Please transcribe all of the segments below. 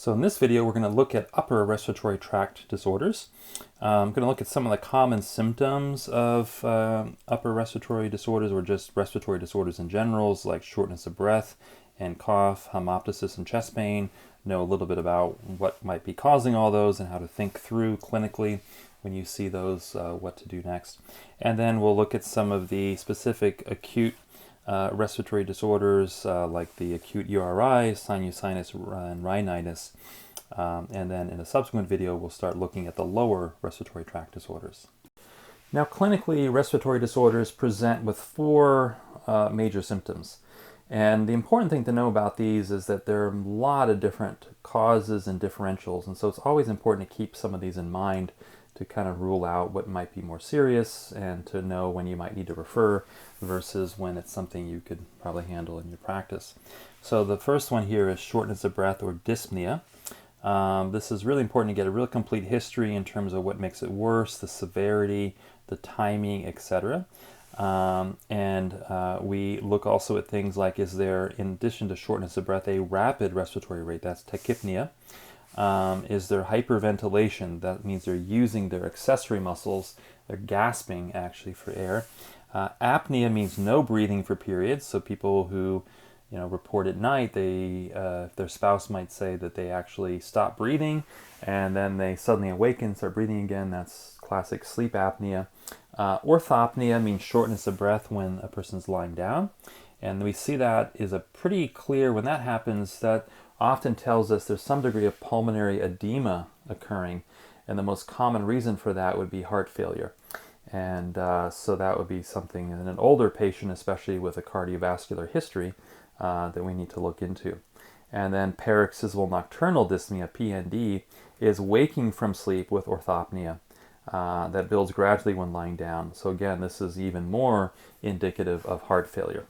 So in this video, we're going to look at upper respiratory tract disorders. I'm going to look at some of the common symptoms of upper respiratory disorders, or just respiratory disorders in general, like shortness of breath and cough, hemoptysis and chest pain. Know a little bit about what might be causing all those and how to think through clinically when you see those, what to do next. And then we'll look at some of the specific acute respiratory disorders like the acute URI, sinusitis, and rhinitis. And then in a subsequent video, we'll start looking at the lower respiratory tract disorders. Now, clinically, respiratory disorders present with four major symptoms. And the important thing to know about these is that there are a lot of different causes and differentials. And so it's always important to keep some of these in mind to kind of rule out what might be more serious and to know when you might need to refer versus when it's something you could probably handle in your practice. So the first one here is shortness of breath, or dyspnea. This is really important to get a real complete history in terms of what makes it worse, the severity, the timing, etc. We look also at things like, is there, in addition to shortness of breath, a rapid respiratory rate? That's tachypnea. Is there hyperventilation? That means they're using their accessory muscles. They're gasping, actually, for air. Apnea means no breathing for periods. So people who, report at night, if their spouse might say that they actually stop breathing and then they suddenly awaken, start breathing again. That's classic sleep apnea. Orthopnea means shortness of breath when a person's lying down. And we see that is a pretty clear, when that happens, that often tells us there's some degree of pulmonary edema occurring. And the most common reason for that would be heart failure. And so that would be something in an older patient, especially with a cardiovascular history, that we need to look into. And then paroxysmal nocturnal dyspnea, PND, is waking from sleep with orthopnea. That builds gradually when lying down. So again, this is even more indicative of heart failure.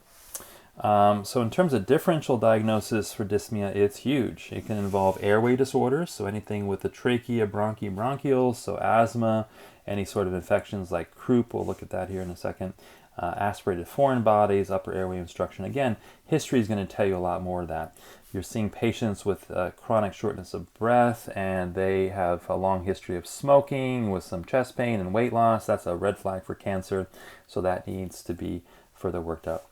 So in terms of differential diagnosis for dyspnea, it's huge. It can involve airway disorders, so anything with the trachea, bronchioles, so asthma, any sort of infections like croup, we'll look at that here in a second, aspirated foreign bodies, upper airway obstruction. Again, history is going to tell you a lot more of that. You're seeing patients with chronic shortness of breath, and they have a long history of smoking with some chest pain and weight loss. That's a red flag for cancer, so that needs to be further worked up.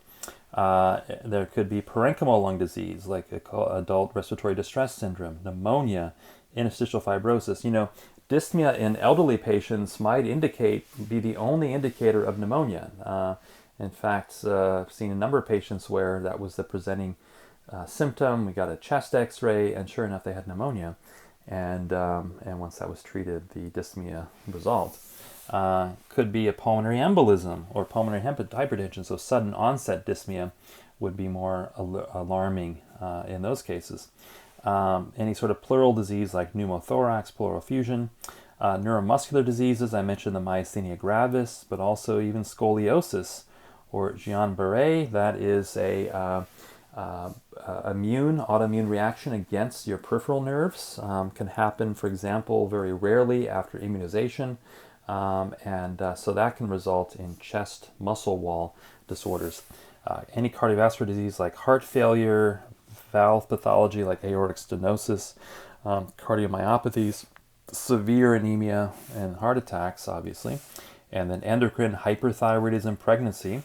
There could be parenchymal lung disease, like adult respiratory distress syndrome, pneumonia, interstitial fibrosis. Dyspnea in elderly patients might be the only indicator of pneumonia. In fact, I've seen a number of patients where that was the presenting symptom. We got a chest x-ray, and sure enough, they had pneumonia. And once that was treated, the dyspnea resolved. Could be a pulmonary embolism or pulmonary hypertension, so sudden onset dyspnea would be more alarming in those cases. Any sort of pleural disease like pneumothorax, pleural effusion, neuromuscular diseases, I mentioned the myasthenia gravis, but also even scoliosis or Guillain-Barré. That is a autoimmune reaction against your peripheral nerves. Can happen, for example, very rarely after immunization. So that can result in chest muscle wall disorders. Any cardiovascular disease like heart failure, valve pathology like aortic stenosis, cardiomyopathies, severe anemia, and heart attacks, obviously. And then endocrine hyperthyroidism, pregnancy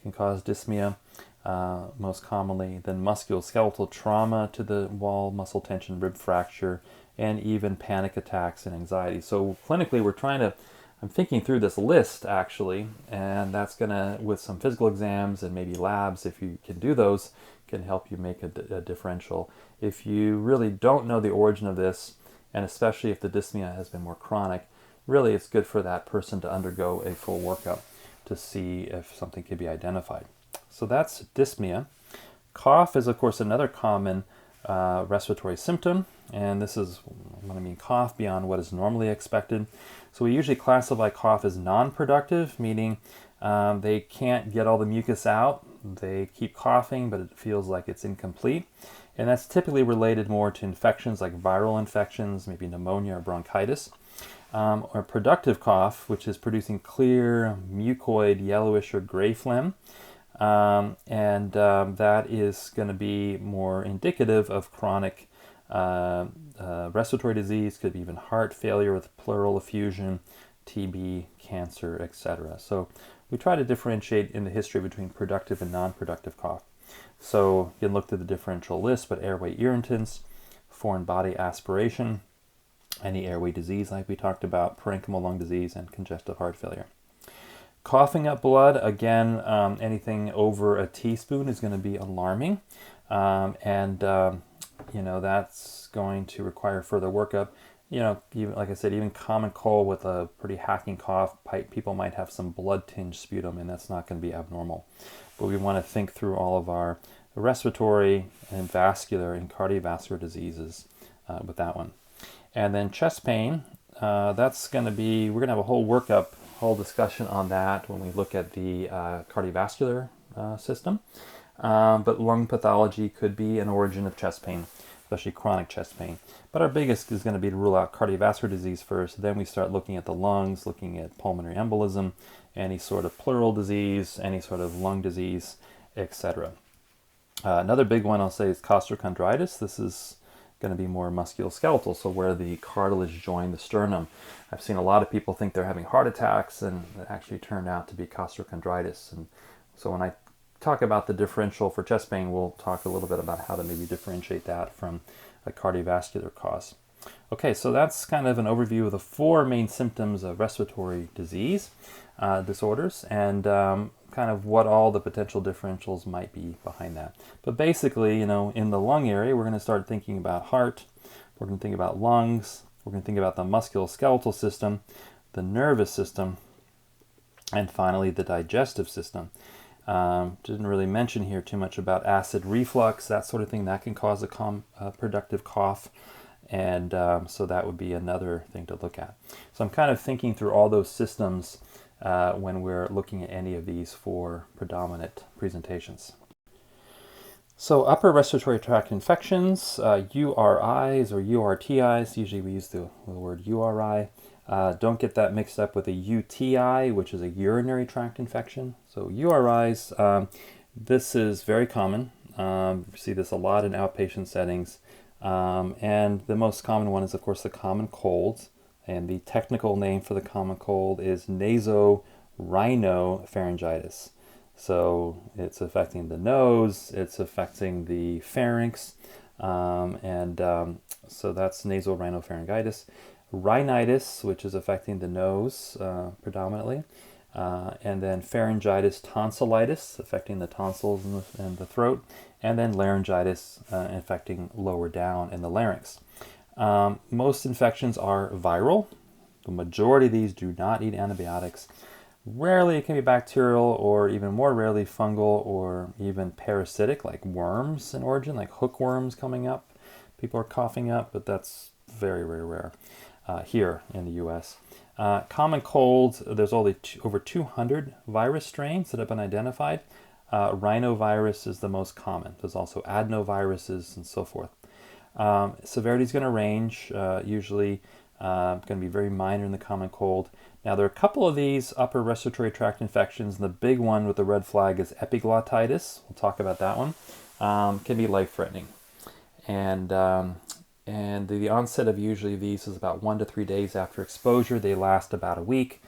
can cause dyspnea most commonly. Then musculoskeletal trauma to the wall, muscle tension, rib fracture, and even panic attacks and anxiety. So clinically, I'm thinking through this list, actually, and that's going to, with some physical exams and maybe labs, if you can do those, can help you make a differential. If you really don't know the origin of this, and especially if the dyspnea has been more chronic, really it's good for that person to undergo a full workup to see if something can be identified. So that's dyspnea. Cough is, of course, another common respiratory symptom, and this is what I mean, cough beyond what is normally expected. So we usually classify cough as non-productive, meaning they can't get all the mucus out. They keep coughing, but it feels like it's incomplete. And that's typically related more to infections like viral infections, maybe pneumonia or bronchitis. Or productive cough, which is producing clear, mucoid, yellowish or gray phlegm. That is going to be more indicative of chronic respiratory disease, could be even heart failure with pleural effusion, TB, cancer, etc. So we try to differentiate in the history between productive and non-productive cough. So you can look through the differential list, but airway irritants, foreign body aspiration, any airway disease like we talked about, parenchymal lung disease, and congestive heart failure. Coughing up blood, again, anything over a teaspoon is going to be alarming, that's going to require further workup. Even, like I said, even common cold with a pretty hacking cough, people might have some blood-tinged sputum, and that's not going to be abnormal. But we want to think through all of our respiratory and vascular and cardiovascular diseases with that one. And then chest pain, that's going to be, we're going to have a whole discussion on that when we look at the cardiovascular system. But lung pathology could be an origin of chest pain, especially chronic chest pain. But our biggest is going to be to rule out cardiovascular disease first. Then we start looking at the lungs, looking at pulmonary embolism, any sort of pleural disease, any sort of lung disease, etc. Another big one I'll say is costochondritis. This is going to be more musculoskeletal, so where the cartilage join the sternum. I've seen a lot of people think they're having heart attacks, and it actually turned out to be costochondritis. And so when I talk about the differential for chest pain, we'll talk a little bit about how to maybe differentiate that from a cardiovascular cause. Okay, so that's kind of an overview of the 4 main symptoms of respiratory disease disorders, and kind of what all the potential differentials might be behind that. But basically, in the lung area, we're going to start thinking about heart, we're going to think about lungs, we're going to think about the musculoskeletal system, the nervous system, and finally the digestive system. Didn't really mention here too much about acid reflux, that sort of thing. That can cause a productive cough, and so that would be another thing to look at. So I'm kind of thinking through all those systems when we're looking at any of these 4 predominant presentations. So upper respiratory tract infections, URIs or URTIs, usually we use the word URI. Don't get that mixed up with a UTI, which is a urinary tract infection. So URIs, this is very common. We see this a lot in outpatient settings. And the most common one is, of course, the common cold. And the technical name for the common cold is nasopharyngitis. So it's affecting the nose, it's affecting the pharynx, so that's nasopharyngitis. Rhinitis, which is affecting the nose predominantly, and then pharyngitis tonsillitis, affecting the tonsils and the throat, and then laryngitis, affecting lower down in the larynx. Most infections are viral. The majority of these do not need antibiotics. Rarely it can be bacterial, or even more rarely fungal, or even parasitic, like worms in origin, like hookworms coming up. People are coughing up, but that's very, very rare here in the US. Common colds, there's over 200 virus strains that have been identified. Rhinovirus is the most common. There's also adenoviruses and so forth. Severity is going to range, usually going to be very minor in the common cold. Now, there are a couple of these upper respiratory tract infections, and the big one with the red flag is epiglottitis. We'll talk about that one. Can be life-threatening. And the onset of usually these is about 1 to 3 days after exposure. They last about a week.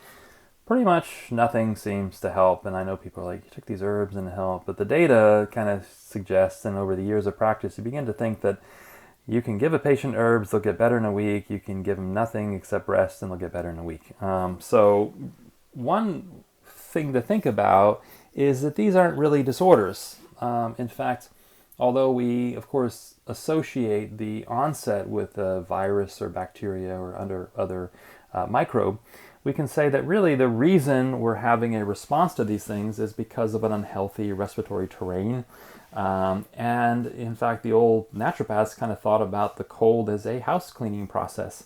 Pretty much nothing seems to help, and I know people are like, you took these herbs and it helped, but the data kind of suggests, and over the years of practice, you begin to think that you can give a patient herbs, they'll get better in a week. You can give them nothing except rest, and they'll get better in a week. So one thing to think about is that these aren't really disorders. In fact, although we, of course, associate the onset with a virus or bacteria or other microbe, we can say that really the reason we're having a response to these things is because of an unhealthy respiratory terrain. And in fact, the old naturopaths kind of thought about the cold as a house cleaning process.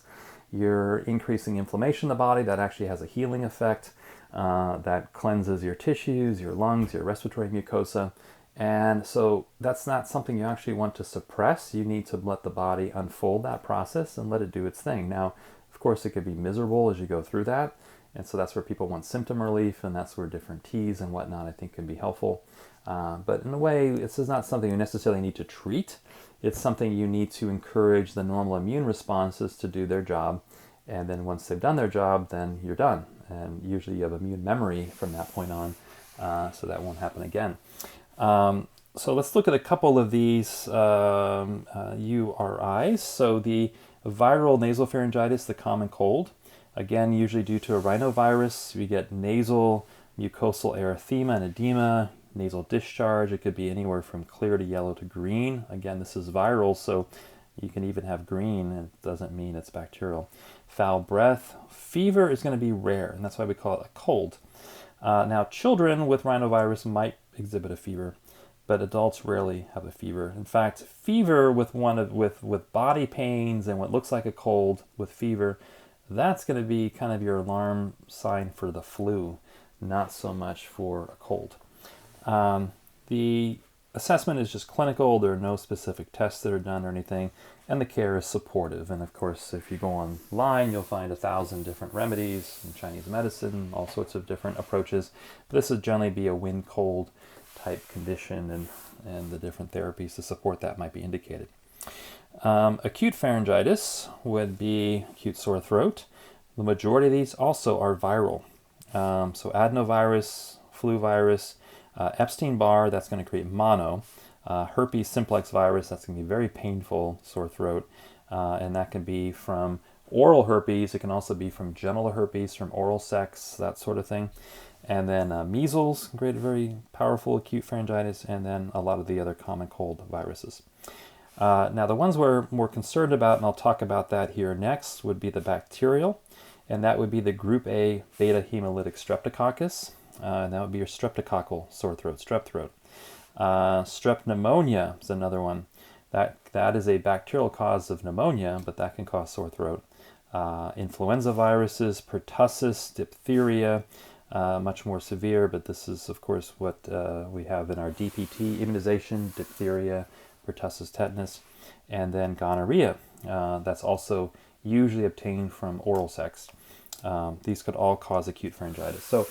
You're increasing inflammation in the body. That actually has a healing effect that cleanses your tissues, your lungs, your respiratory mucosa. And so that's not something you actually want to suppress. You need to let the body unfold that process and let it do its thing. Now, of course, it could be miserable as you go through that. And so that's where people want symptom relief, and that's where different teas and whatnot I think can be helpful. But in a way, this is not something you necessarily need to treat. it's something you need to encourage the normal immune responses to do their job. And then once they've done their job, then you're done. And usually you have immune memory from that point on, so that won't happen again. So let's look at a couple of these URIs. So the viral nasopharyngitis, the common cold, again, usually due to a rhinovirus, we get nasal mucosal erythema and edema, nasal discharge. It could be anywhere from clear to yellow to green. Again, this is viral, so you can even have green, and it doesn't mean it's bacterial. Foul breath. Fever is going to be rare, and that's why we call it a cold. Now, children with rhinovirus might exhibit a fever, but adults rarely have a fever. In fact, fever with body pains and what looks like a cold with fever, that's going to be kind of your alarm sign for the flu, not so much for a cold. The assessment is just clinical. There are no specific tests that are done or anything, and the care is supportive. And of course, if you go online, you'll find 1,000 different remedies in Chinese medicine, all sorts of different approaches. But this would generally be a wind cold type condition, and the different therapies to support that might be indicated. Acute pharyngitis would be acute sore throat. The majority of these also are viral. So adenovirus, flu virus, Epstein-Barr, that's going to create mono. Herpes simplex virus, that's going to be very painful sore throat. And that can be from oral herpes. It can also be from genital herpes, from oral sex, that sort of thing. And then measles, great, very powerful acute pharyngitis, and then a lot of the other common cold viruses. Now, the ones we're more concerned about, and I'll talk about that here next, would be the bacterial, and that would be the group A beta hemolytic streptococcus, and that would be your streptococcal sore throat, strep throat. Strep pneumonia is another one. That is a bacterial cause of pneumonia, but that can cause sore throat. Influenza viruses, pertussis, diphtheria, much more severe, but this is, of course, what we have in our DPT immunization, diphtheria, pertussis, tetanus, and then gonorrhea. That's also usually obtained from oral sex. These could all cause acute pharyngitis. So,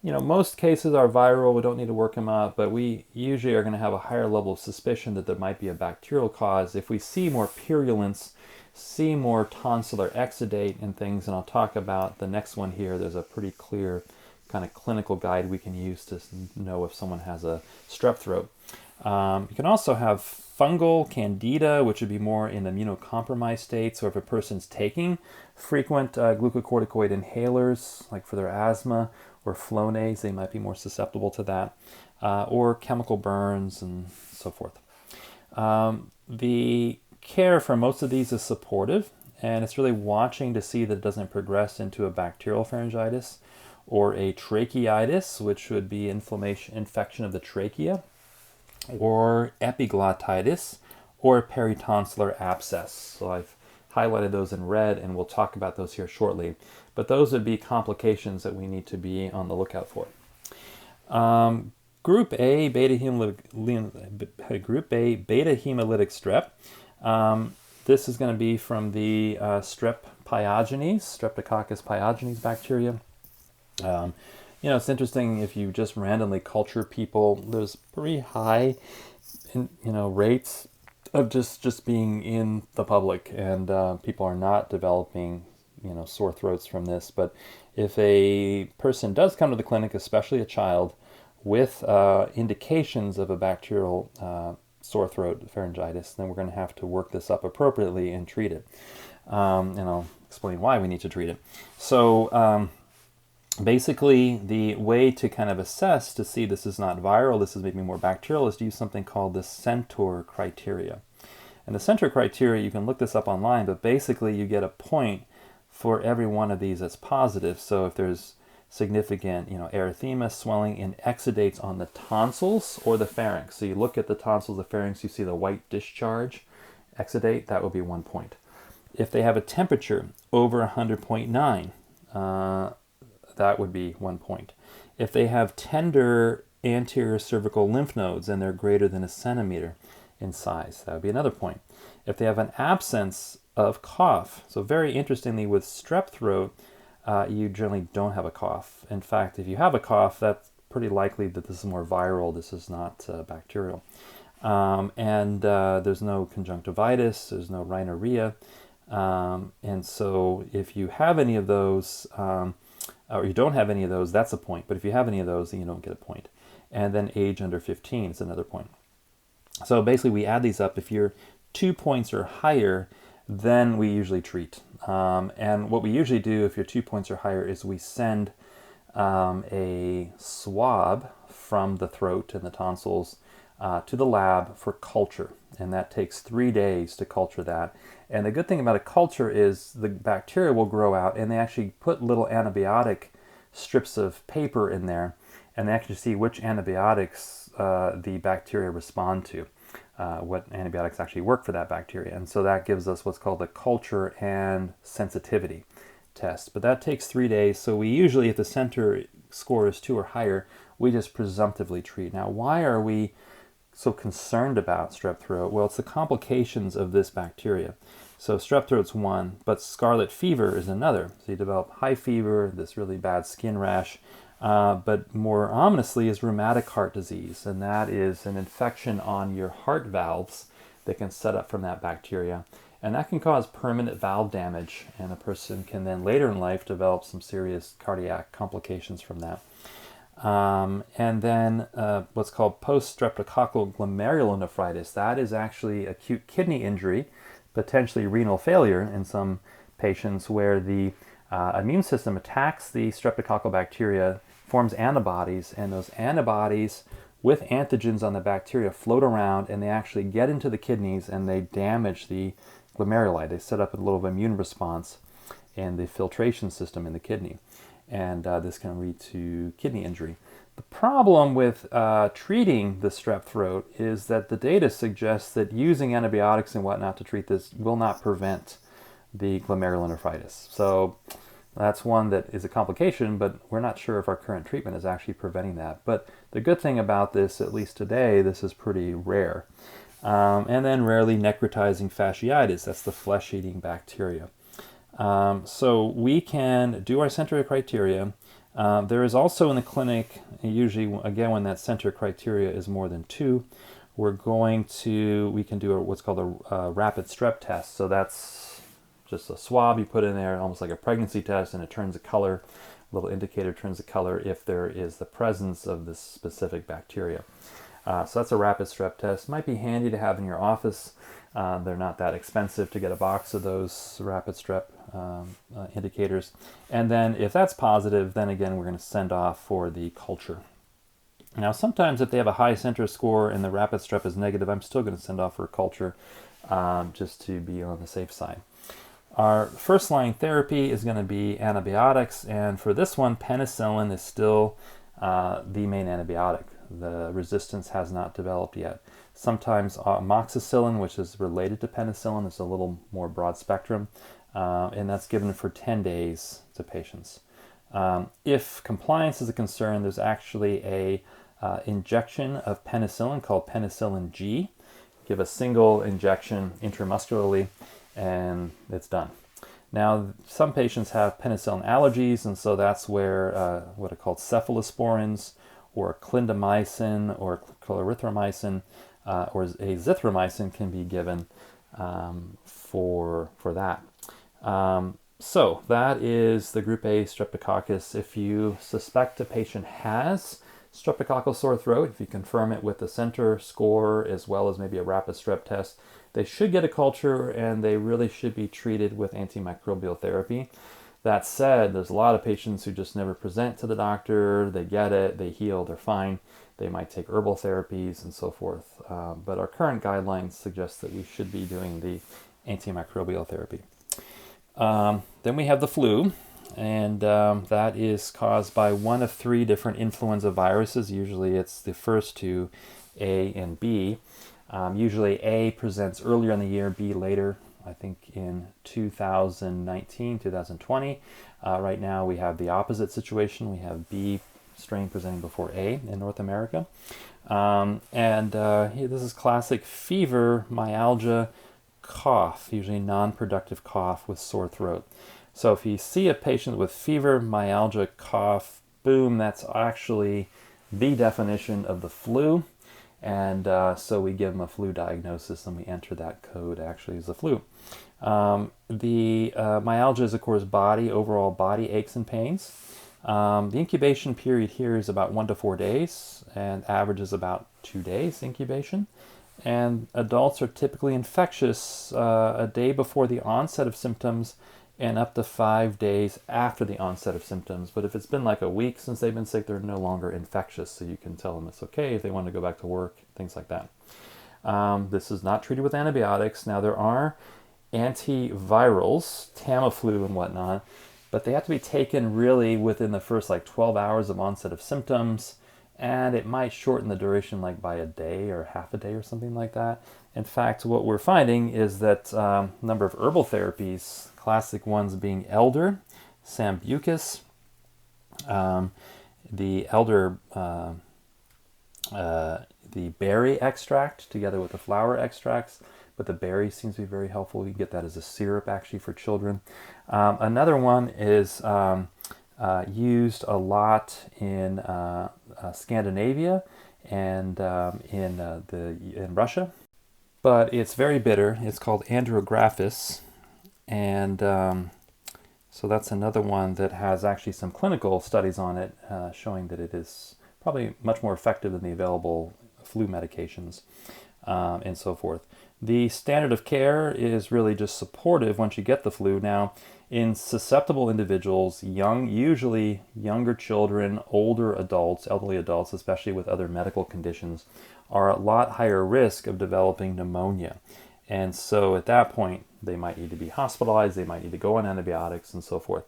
most cases are viral. We don't need to work them up, but we usually are going to have a higher level of suspicion that there might be a bacterial cause. If we see more purulence, see more tonsillar exudate and things, and I'll talk about the next one here. There's a pretty clear kind of clinical guide we can use to know if someone has a strep throat. You can also have fungal candida, which would be more in immunocompromised states, or if a person's taking frequent glucocorticoid inhalers, like for their asthma, or Flonase, they might be more susceptible to that, or chemical burns and so forth. The care for most of these is supportive, and it's really watching to see that it doesn't progress into a bacterial pharyngitis or a tracheitis, which would be infection of the trachea, or epiglottitis, or peritonsillar abscess. So I've highlighted those in red, and we'll talk about those here shortly. But those would be complications that we need to be on the lookout for. Group A beta hemolytic strep. This is going to be from the strep pyogenes, Streptococcus pyogenes bacteria. It's interesting if you just randomly culture people. There's pretty high, rates of just being in the public, and people are not developing sore throats from this. But if a person does come to the clinic, especially a child, with indications of a bacterial sore throat pharyngitis, then we're going to have to work this up appropriately and treat it. And I'll explain why we need to treat it. So basically, the way to kind of assess to see this is not viral, this is maybe more bacterial, is to use something called the Centaur criteria. And the Centaur criteria, you can look this up online, but basically you get a point for every one of these that's positive. So if there's significant, erythema, swelling, and exudates on the tonsils or the pharynx. So you look at the tonsils, the pharynx, you see the white discharge, exudate, that would be 1 point. If they have a temperature over 100.9, that would be 1 point. If they have tender anterior cervical lymph nodes and they're greater than 1 centimeter in size, that would be another point. If they have an absence of cough, so very interestingly with strep throat, you generally don't have a cough. In fact, if you have a cough, that's pretty likely that this is more viral. This is not bacterial. There's no conjunctivitis, there's no rhinorrhea. And so if you have any of those, or you don't have any of those, that's a point. But if you have any of those, then you don't get a point. And then age under 15 is another point. So basically we add these up. If you're 2 points or higher, then we usually treat. And what we usually do if you're 2 points or higher is we send a swab from the throat and the tonsils to the lab for culture. And that takes 3 days to culture that. And the good thing about a culture is the bacteria will grow out, and they actually put little antibiotic strips of paper in there, and they actually see which antibiotics the bacteria respond to, what antibiotics actually work for that bacteria. And so that gives us what's called a culture and sensitivity test. But that takes 3 days, so we usually, if the center score is 2 or higher, we just presumptively treat. Now, why are we so concerned about strep throat? Well, it's the complications of this bacteria. So strep throat's one, but scarlet fever is another. So you develop high fever, this really bad skin rash, but more ominously is rheumatic heart disease, and that is an infection on your heart valves that can set up from that bacteria. And that can cause permanent valve damage, and a person can then later in life develop some serious cardiac complications from that. And then what's called post-streptococcal glomerulonephritis. That is actually acute kidney injury, potentially renal failure in some patients, where the immune system attacks the streptococcal bacteria, forms antibodies, and those antibodies with antigens on the bacteria float around, and they actually get into the kidneys and they damage the glomeruli. They set up a little immune response in the filtration system in the kidney. And this can lead to kidney injury. The problem with treating the strep throat is that the data suggests that using antibiotics and whatnot to treat this will not prevent the glomerulonephritis. So that's one that is a complication, but we're not sure if our current treatment is actually preventing that. But the good thing about this, at least today, this is pretty rare. And then rarely necrotizing fasciitis, that's the flesh-eating bacteria. So we can do our center criteria. There is also in the clinic, usually again when that center criteria is more than 2, we can do what's called a rapid strep test. So that's just a swab you put in there, almost like a pregnancy test, and it turns a color. A little indicator turns a color if there is the presence of this specific bacteria. So that's a rapid strep test. Might be handy to have in your office. They're not that expensive to get a box of those rapid strep indicators. And then if that's positive, then again, we're going to send off for the culture. Now, sometimes if they have a high center score and the rapid strep is negative, I'm still going to send off for a culture just to be on the safe side. Our first line therapy is going to be antibiotics. And for this one, penicillin is still the main antibiotic. The resistance has not developed yet. Sometimes amoxicillin, which is related to penicillin, is a little more broad spectrum, and that's given for 10 days to patients. If compliance is a concern, there's actually a injection of penicillin called penicillin G. Give a single injection intramuscularly, and it's done. Now, some patients have penicillin allergies, and so that's where what are called cephalosporins, or clindamycin, or clarithromycin, or azithromycin can be given for that. So that is the group A streptococcus. If you suspect a patient has streptococcal sore throat, if you confirm it with the center score as well as maybe a rapid strep test, they should get a culture, and they really should be treated with antimicrobial therapy. That said, there's a lot of patients who just never present to the doctor. They get it, they heal, they're fine. They might take herbal therapies and so forth. But our current guidelines suggest that we should be doing the antimicrobial therapy. Then we have the flu, and that is caused by one of 3 different influenza viruses. Usually it's the first 2, A and B. Usually A presents earlier in the year, B later. I think in 2019, 2020. Right now we have the opposite situation. We have B strain presenting before A in North America. This is classic fever, myalgia, cough, usually non-productive cough with sore throat. So if you see a patient with fever, myalgia, cough, boom, that's actually the definition of the flu. And so we give them a flu diagnosis and we enter that code actually as the flu. The myalgia is, of course, overall body aches and pains. The incubation period here is about 1 to 4 days, and average is about 2 days incubation. And adults are typically infectious a day before the onset of symptoms and up to 5 days after the onset of symptoms. But if it's been like a week since they've been sick, they're no longer infectious, so you can tell them it's okay if they want to go back to work, things like that. This is not treated with antibiotics. Now, there are antivirals, Tamiflu and whatnot, but they have to be taken really within the first 12 hours of onset of symptoms, and it might shorten the duration by a day or half a day or something like that. In fact, what we're finding is that a number of herbal therapies, classic ones being elder, sambucus, the elder, the berry extract together with the flower extracts, but the berry seems to be very helpful. You get that as a syrup actually for children. Another one is used a lot in Scandinavia and in Russia, but it's very bitter. It's called andrographis, and so that's another one that has actually some clinical studies on it, showing that it is probably much more effective than the available flu medications and so forth. The standard of care is really just supportive once you get the flu. Now, in susceptible individuals, usually younger children, older adults, elderly adults, especially with other medical conditions, are at a lot higher risk of developing pneumonia. And so at that point, they might need to be hospitalized, they might need to go on antibiotics and so forth.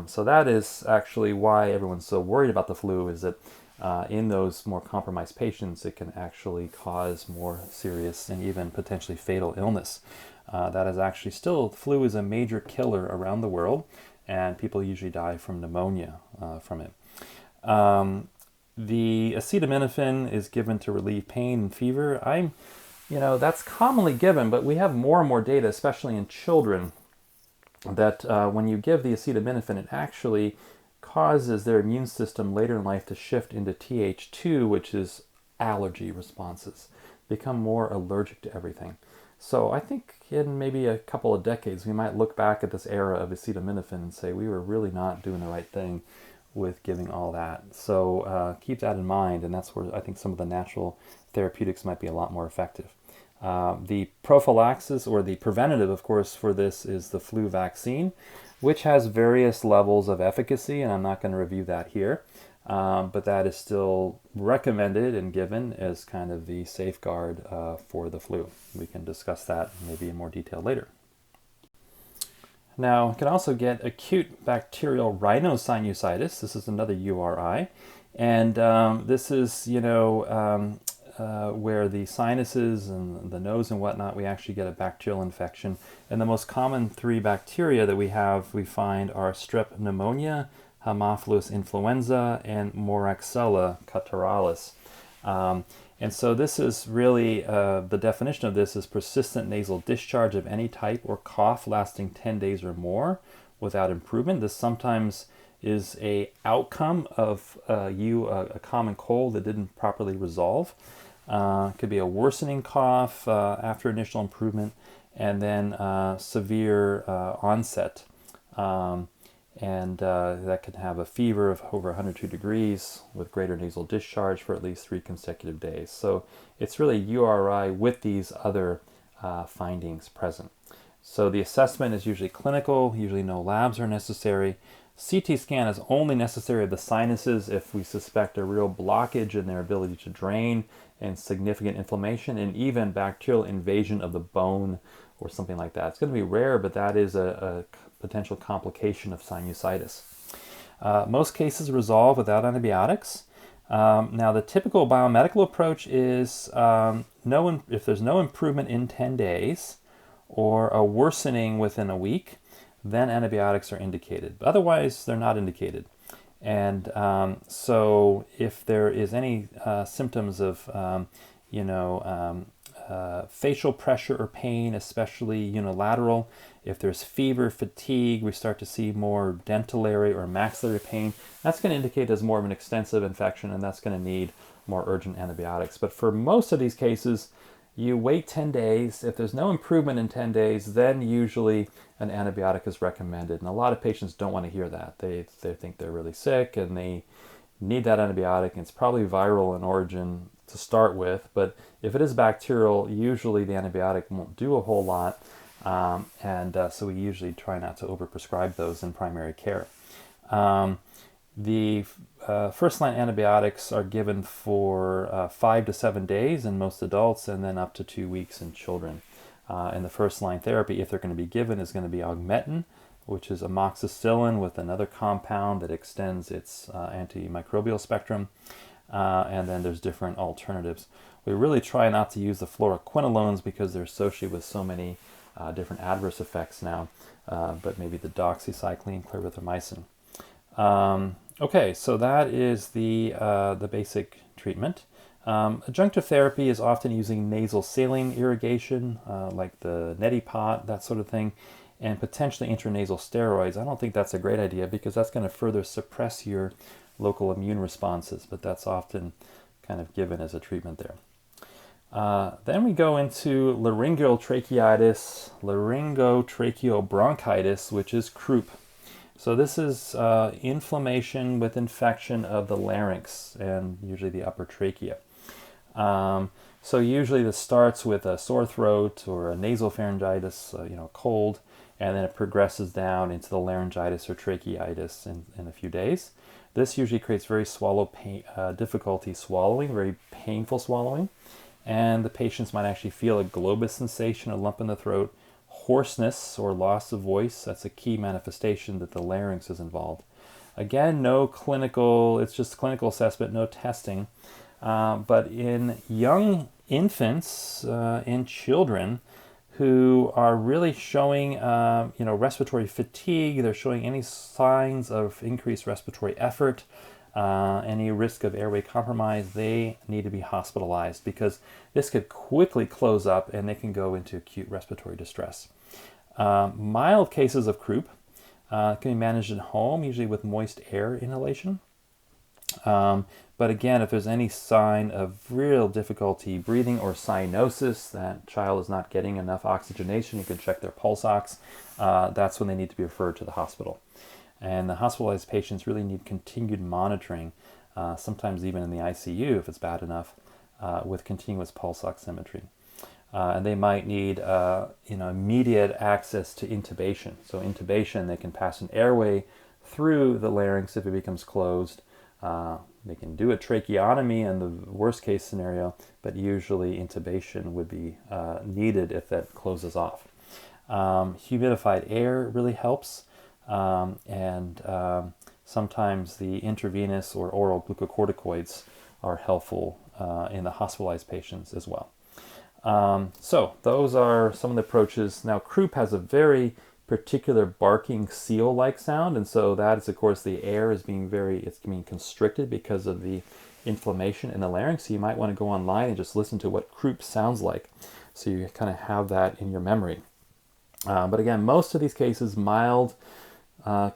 So that is actually why everyone's so worried about the flu, is that in those more compromised patients, it can actually cause more serious and even potentially fatal illness. That is actually still, flu is a major killer around the world, and people usually die from pneumonia from it. The acetaminophen is given to relieve pain and fever. That's commonly given, but we have more and more data, especially in children, that when you give the acetaminophen, it actually causes their immune system later in life to shift into Th2, which is allergy responses, become more allergic to everything. So I think in maybe a couple of decades, we might look back at this era of acetaminophen and say we were really not doing the right thing with giving all that. So keep that in mind, and that's where I think some of the natural therapeutics might be a lot more effective. The prophylaxis, or the preventative, of course, for this is the flu vaccine, which has various levels of efficacy, and I'm not going to review that here, but that is still recommended and given as kind of the safeguard for the flu. We can discuss that maybe in more detail later. Now, you can also get acute bacterial Rhino Sinusitis. This is another URI, and this is, where the sinuses and the nose and whatnot, we actually get a bacterial infection. And the most common 3 bacteria that we find are Strep pneumonia, Haemophilus influenza, and Moraxella catarrhalis. And so this is really, the definition of this is persistent nasal discharge of any type or cough lasting 10 days or more without improvement. This sometimes is a outcome of a common cold that didn't properly resolve. It could be a worsening cough after initial improvement, and then severe onset. And that can have a fever of over 102 degrees with greater nasal discharge for at least 3 consecutive days. So it's really URI with these other findings present. So the assessment is usually clinical, usually no labs are necessary. CT scan is only necessary of the sinuses if we suspect a real blockage in their ability to drain and significant inflammation and even bacterial invasion of the bone or something like that. It's going to be rare, but that is a potential complication of sinusitis. Most cases resolve without antibiotics. Now, the typical biomedical approach is if there's no improvement in 10 days or a worsening within a week, then antibiotics are indicated. Otherwise, they're not indicated. And so if there is any symptoms of, facial pressure or pain, especially unilateral, if there's fever, fatigue, we start to see more dentillary or maxillary pain, that's going to indicate there's more of an extensive infection, and that's going to need more urgent antibiotics. But for most of these cases, you wait 10 days. If there's no improvement in 10 days, then usually an antibiotic is recommended. And a lot of patients don't want to hear that. They think they're really sick and they need that antibiotic. And it's probably viral in origin to start with. But if it is bacterial, usually the antibiotic won't do a whole lot. So we usually try not to overprescribe those in primary care. The first-line antibiotics are given for 5 to 7 days in most adults, and then up to 2 weeks in children. And the first-line therapy, if they're going to be given, is going to be augmentin, which is amoxicillin with another compound that extends its antimicrobial spectrum. And then there's different alternatives. We really try not to use the fluoroquinolones because they're associated with so many different adverse effects now, but maybe the doxycycline, clarithromycin. Okay, so that is the basic treatment. Adjunctive therapy is often using nasal saline irrigation, like the neti pot, that sort of thing, and potentially intranasal steroids. I don't think that's a great idea because that's going to further suppress your local immune responses, but that's often kind of given as a treatment there. Then we go into laryngeal tracheitis, laryngotracheobronchitis, which is croup. So this is inflammation with infection of the larynx and usually the upper trachea. So usually this starts with a sore throat or a nasopharyngitis, cold, and then it progresses down into the laryngitis or tracheitis in a few days. This usually creates very difficulty swallowing, very painful swallowing, and the patients might actually feel a globus sensation, a lump in the throat, hoarseness or loss of voice. That's a key manifestation that the larynx is involved. Again, it's just clinical assessment, no testing. But in young infants, in children who are really showing, respiratory fatigue, they're showing any signs of increased respiratory effort, any risk of airway compromise, they need to be hospitalized because this could quickly close up and they can go into acute respiratory distress. Mild cases of croup can be managed at home, usually with moist air inhalation. But again, if there's any sign of real difficulty breathing or cyanosis, that child is not getting enough oxygenation, you can check their pulse ox. That's when they need to be referred to the hospital. And the hospitalized patients really need continued monitoring, sometimes even in the ICU if it's bad enough, with continuous pulse oximetry. And they might need immediate access to intubation. So intubation, they can pass an airway through the larynx if it becomes closed. They can do a tracheotomy in the worst case scenario, but usually intubation would be needed if that closes off. Humidified air really helps. And sometimes the intravenous or oral glucocorticoids are helpful in the hospitalized patients as well. So those are some of the approaches. Now, croup has a very particular barking seal-like sound, and so that is, of course, the air is being constricted because of the inflammation in the larynx. So you might want to go online and just listen to what croup sounds like, so you kind of have that in your memory. But again, most of these cases, mild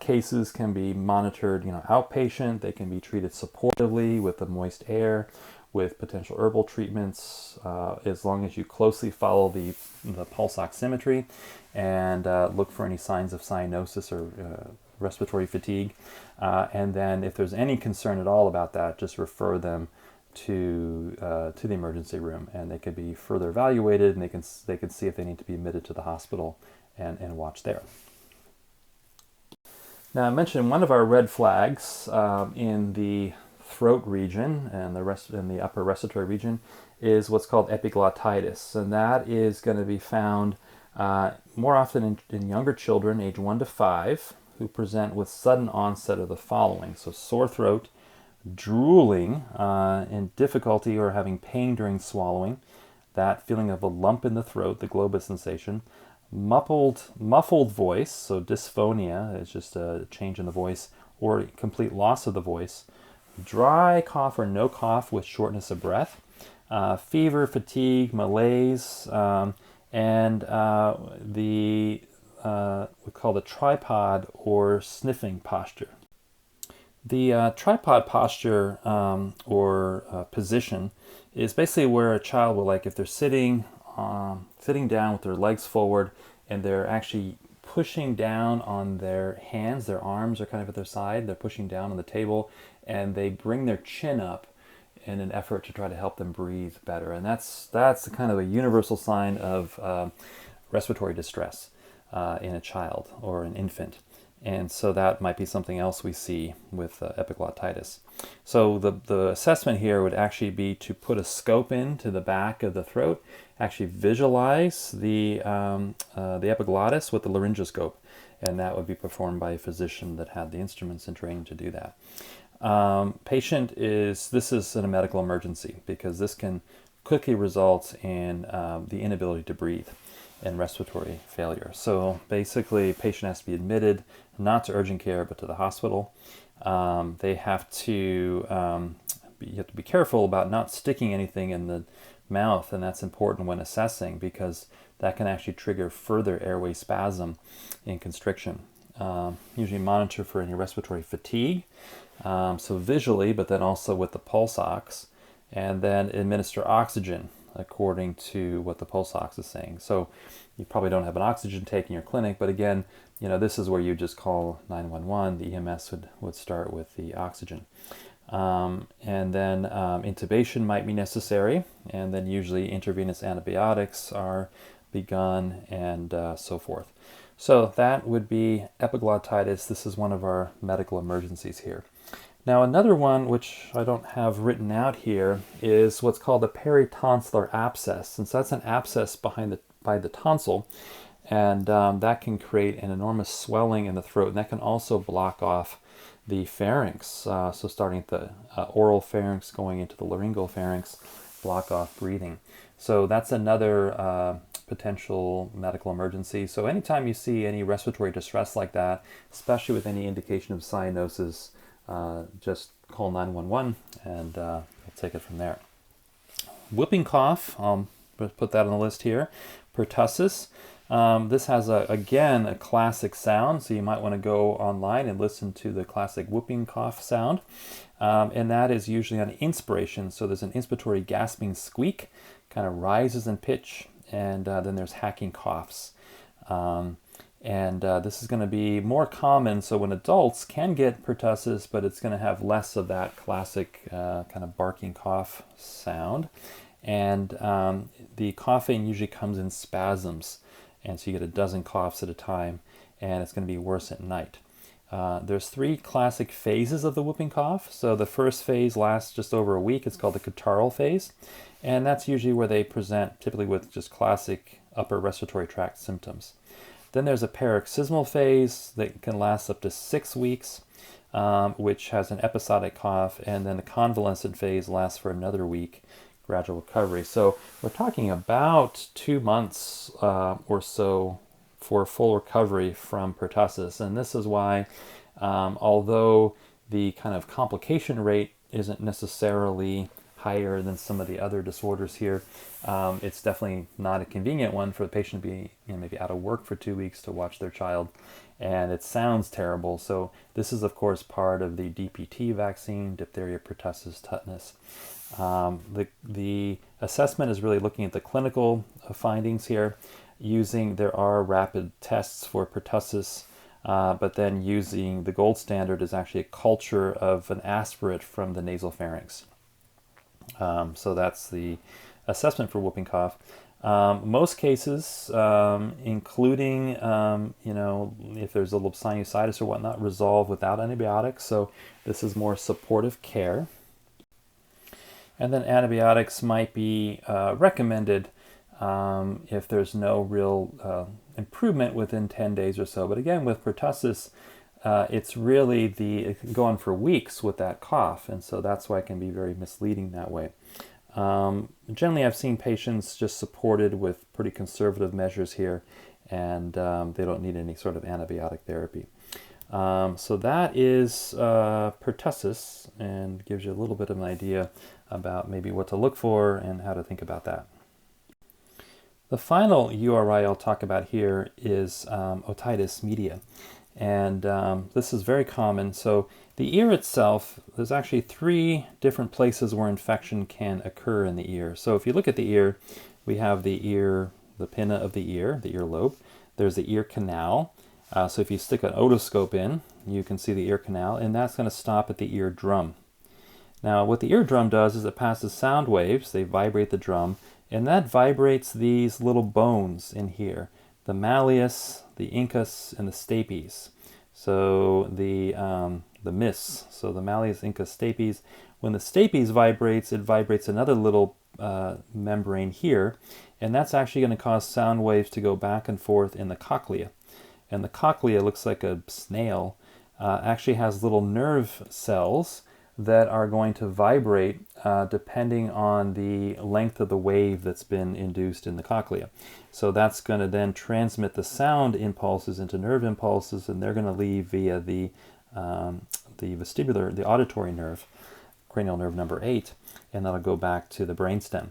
cases, can be monitored, outpatient. They can be treated supportively with the moist air, with potential herbal treatments, as long as you closely follow the pulse oximetry and look for any signs of cyanosis or respiratory fatigue. And then if there's any concern at all about that, just refer them to the emergency room, and they could be further evaluated, and they can see if they need to be admitted to the hospital and watch there. Now, I mentioned one of our red flags in the throat region and the upper respiratory region is what's called epiglottitis, and that is going to be found more often in younger children, age 1 to 5, who present with sudden onset of the following: so sore throat, drooling, and difficulty or having pain during swallowing, that feeling of a lump in the throat, the globus sensation, muffled voice, so dysphonia is just a change in the voice, or complete loss of the voice, dry cough or no cough with shortness of breath, fever, fatigue, malaise, and we call the tripod or sniffing posture. The tripod posture or position is basically where a child will, like if they're sitting down with their legs forward and they're actually pushing down on their hands, their arms are kind of at their side, they're pushing down on the table, and they bring their chin up in an effort to try to help them breathe better. And that's kind of a universal sign of respiratory distress in a child or an infant. And so that might be something else we see with epiglottitis. So the assessment here would actually be to put a scope into the back of the throat, actually visualize the epiglottis with the laryngoscope, and that would be performed by a physician that had the instruments and training to do that. This is a medical emergency because this can quickly result in the inability to breathe and respiratory failure. So basically, patient has to be admitted not to urgent care but to the hospital. You have to be careful about not sticking anything in the mouth, and that's important when assessing because that can actually trigger further airway spasm and constriction. Usually monitor for any respiratory fatigue, so visually, but then also with the pulse ox, and then administer oxygen according to what the pulse ox is saying. So you probably don't have an oxygen tank in your clinic, but again, this is where you just call 911. The EMS would start with the oxygen. And then intubation might be necessary, and then usually intravenous antibiotics are begun, and so forth. So that would be epiglottitis. This is one of our medical emergencies here. Now another one, which I don't have written out here, is what's called a peritonsillar abscess. And so that's an abscess by the tonsil, and that can create an enormous swelling in the throat, and that can also block off the pharynx. So starting at the oral pharynx going into the laryngeal pharynx, block off breathing. So that's another potential medical emergency. So anytime you see any respiratory distress like that, especially with any indication of cyanosis, just call 911 and we'll take it from there. Whooping cough, put that on the list here. Pertussis. This has, again, a classic sound, so you might want to go online and listen to the classic whooping cough sound. And that is usually on inspiration, so there's an inspiratory gasping squeak, kind of rises in pitch, and then there's hacking coughs. This is going to be more common, so when adults can get pertussis, but it's going to have less of that classic kind of barking cough sound. And the coughing usually comes in spasms, and so you get a dozen coughs at a time, and it's going to be worse at night. There's 3 classic phases of the whooping cough. So the first phase lasts just over a week. It's called the catarrhal phase, and that's usually where they present typically with just classic upper respiratory tract symptoms. Then there's a paroxysmal phase that can last up to 6 weeks, which has an episodic cough, and then the convalescent phase lasts for another week, gradual recovery. So we're talking about 2 months or so for full recovery from pertussis. And this is why, although the kind of complication rate isn't necessarily higher than some of the other disorders here, it's definitely not a convenient one for the patient to be maybe out of work for 2 weeks to watch their child. And it sounds terrible. So this is, of course, part of the DPT vaccine, diphtheria, pertussis, tetanus. The assessment is really looking at the clinical findings here. There are rapid tests for pertussis, but then using the gold standard is actually a culture of an aspirate from the nasal pharynx. So that's the assessment for whooping cough. Most cases, including if there's a little sinusitis or whatnot, resolve without antibiotics. So this is more supportive care. And then antibiotics might be recommended if there's no real improvement within 10 days or so. But again, with pertussis, it's really it can go on for weeks with that cough, and so that's why it can be very misleading that way. Generally, I've seen patients just supported with pretty conservative measures here, and they don't need any sort of antibiotic therapy. So that is pertussis, and gives you a little bit of an idea about maybe what to look for and how to think about that. The final URI I'll talk about here is otitis media. And this is very common. So the ear itself, there's actually 3 different places where infection can occur in the ear. So if you look at the ear, we have the ear, the pinna of the earlobe. There's the ear canal. So if you stick an otoscope in, you can see the ear canal, and that's going to stop at the eardrum. Now what the eardrum does is it passes sound waves, they vibrate the drum, and that vibrates these little bones in here, the malleus, the incus, and the stapes. So the MIS, so the malleus, incus, stapes. When the stapes vibrates, it vibrates another little membrane here, and that's actually going to cause sound waves to go back and forth in the cochlea. And the cochlea looks like a snail, actually has little nerve cells that are going to vibrate depending on the length of the wave that's been induced in the cochlea. So that's going to then transmit the sound impulses into nerve impulses, and they're going to leave via the vestibular, the auditory nerve, cranial nerve number 8, and that'll go back to the brainstem.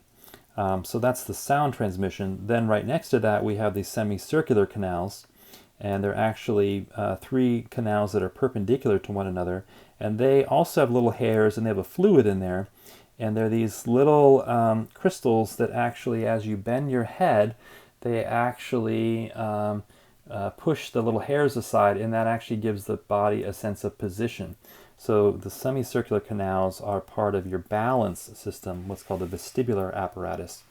So that's the sound transmission. Then right next to that we have these semicircular canals, and they're actually 3 canals that are perpendicular to one another, and they also have little hairs and they have a fluid in there, and they're these little crystals that actually, as you bend your head, they actually push the little hairs aside, and that actually gives the body a sense of position. So the semicircular canals are part of your balance system, what's called the vestibular apparatus,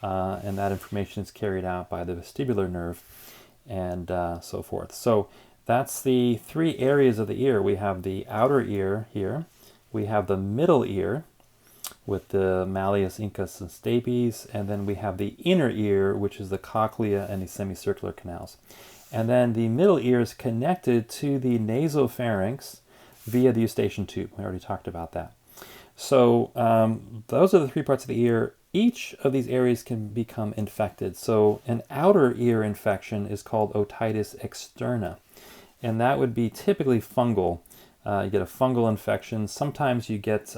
and that information is carried out by the vestibular nerve, and so forth. So that's the 3 areas of the ear. We have the outer ear here, we have the middle ear with the malleus, incus, and stapes, and then we have the inner ear, which is the cochlea and the semicircular canals. And then the middle ear is connected to the nasopharynx via the eustachian tube. We already talked about that. So those are the 3 parts of the ear. Each of these areas can become infected. So an outer ear infection is called otitis externa, and that would be typically fungal. You get a fungal infection. Sometimes you get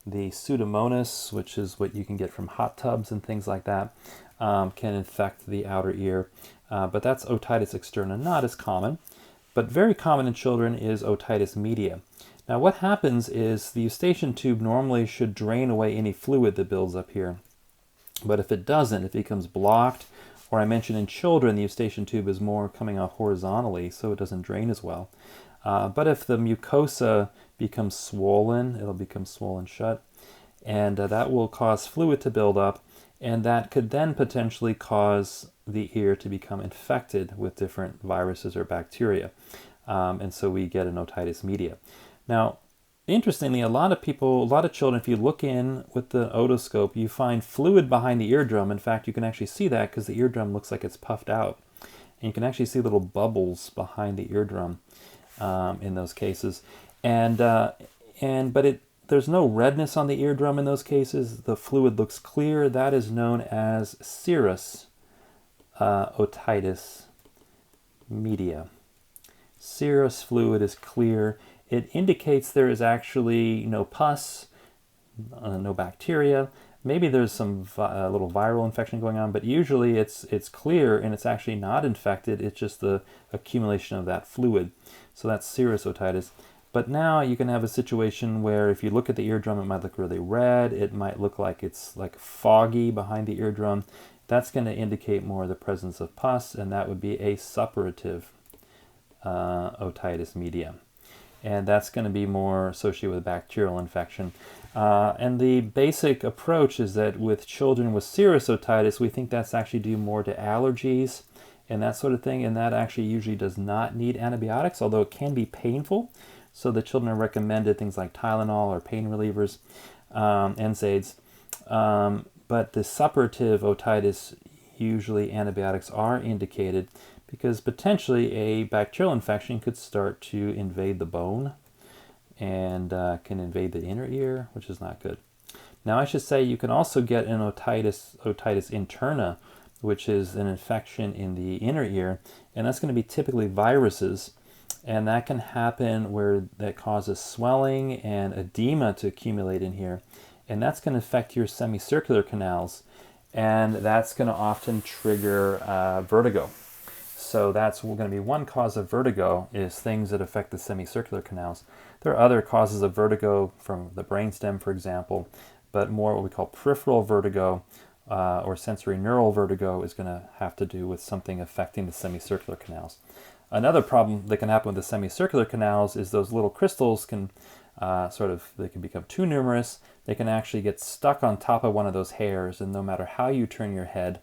the Pseudomonas, which is what you can get from hot tubs and things like that, can infect the outer ear. But that's otitis externa, not as common. But very common in children is otitis media. Now what happens is the eustachian tube normally should drain away any fluid that builds up here. But if it doesn't, if it becomes blocked, or I mentioned in children the eustachian tube is more coming off horizontally, so it doesn't drain as well. But if the mucosa becomes swollen, it'll become swollen shut, and that will cause fluid to build up, and that could then potentially cause the ear to become infected with different viruses or bacteria. And so we get an otitis media. Now, interestingly, a lot of children, if you look in with the otoscope, you find fluid behind the eardrum. In fact, you can actually see that because the eardrum looks like it's puffed out. And you can actually see little bubbles behind the eardrum in those cases. But there's no redness on the eardrum in those cases. The fluid looks clear. That is known as serous otitis media. Serous fluid is clear. It indicates there is actually no pus, no bacteria. Maybe there's some little viral infection going on, but usually it's clear and it's actually not infected. It's just the accumulation of that fluid. So that's serous otitis. But now you can have a situation where if you look at the eardrum, it might look really red. It might look like it's like foggy behind the eardrum. That's going to indicate more the presence of pus, and that would be a suppurative otitis media. And that's going to be more associated with bacterial infection. And the basic approach is that with children with serous otitis, we think that's actually due more to allergies and that sort of thing, and that actually usually does not need antibiotics, although it can be painful. So the children are recommended things like Tylenol or pain relievers, NSAIDs. But the suppurative otitis, usually antibiotics are indicated because potentially a bacterial infection could start to invade the bone and can invade the inner ear, which is not good. Now I should say you can also get an otitis interna, which is an infection in the inner ear, and that's going to be typically viruses, and that can happen where that causes swelling and edema to accumulate in here, and that's going to affect your semicircular canals, and that's going to often trigger vertigo. So that's going to be one cause of vertigo, is things that affect the semicircular canals. There are other causes of vertigo from the brainstem, for example, but more what we call peripheral vertigo or sensory neural vertigo is going to have to do with something affecting the semicircular canals. Another problem that can happen with the semicircular canals is those little crystals can they can become too numerous. They can actually get stuck on top of one of those hairs, and no matter how you turn your head,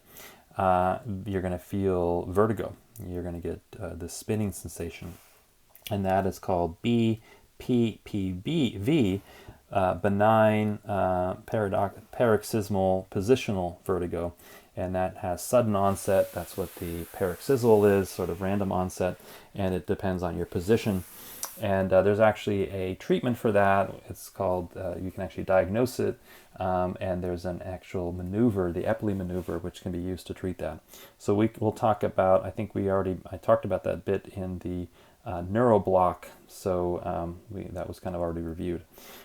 you're going to feel vertigo. You're going to get this spinning sensation, and that is called BPPV, benign paroxysmal positional vertigo, and that has sudden onset. That's what the paroxysmal is, sort of random onset, and it depends on your position. And there's actually a treatment for that. It's called, you can actually diagnose it, and there's an actual maneuver, the Epiglottitis maneuver, which can be used to treat that. So we'll talk about, I think I talked about that bit in the neuroblock, so that was kind of already reviewed.